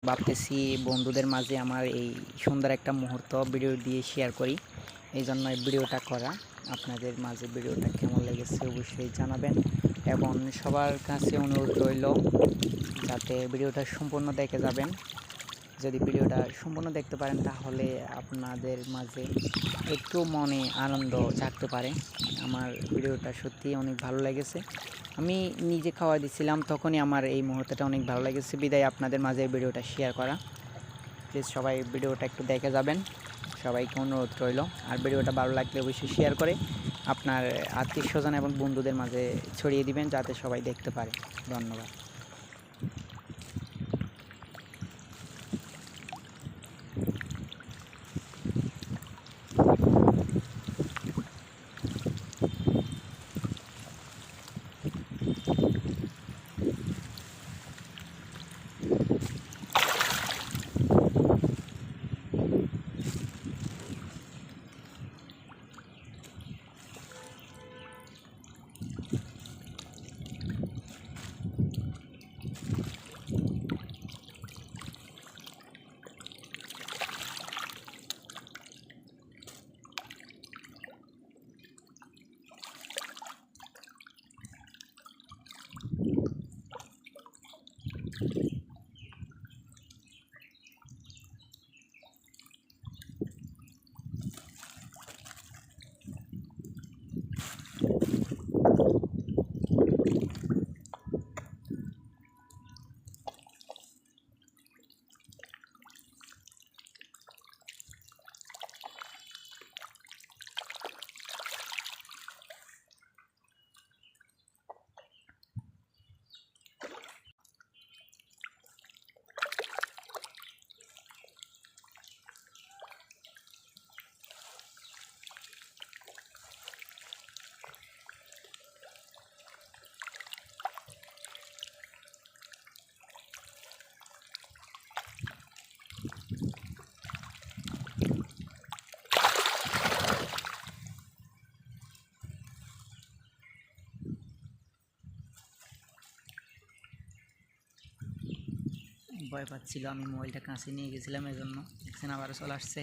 ভাবতেছি বন্ধুদের মাঝে আমার এই সুন্দর একটা মুহূর্ত ভিডিও দিয়ে শেয়ার করি। এই জন্য এই ভিডিওটা করা। আপনাদের মাঝে ভিডিওটা কেমন লেগেছে অবশ্যই জানাবেন এবং সবার কাছে অনুরোধ রইল যাতে ভিডিওটা সম্পূর্ণ দেখে যাবেন। যদি ভিডিওটা সম্পূর্ণ দেখতে পারেন তাহলে আপনাদের মাঝে একটু মনে আনন্দ জাগতে পারে। আমার ভিডিওটা সত্যিই অনেক ভালো লেগেছে। আমি নিজে খাওয়া দিছিলাম তখনই আমার এই মুহূর্তটা অনেক ভালো লেগেছে, বিদায় আপনাদের মাঝে এই ভিডিওটা শেয়ার করা। প্লিজ সবাই ভিডিওটা একটু দেখে যাবেন, সবাইকে অনুরোধ রইল। আর ভিডিওটা ভালো লাগলে অবশ্যই শেয়ার করে আপনার আত্মীয় স্বজন এবং বন্ধুদের মাঝে ছড়িয়ে দিবেন যাতে সবাই দেখতে পারে। ধন্যবাদ। ভয় পাচ্ছিল, আমি মোবাইলটা কাছে নিয়ে গেছিলাম, এজন্য দেখছেন আবারও চলে আসছে।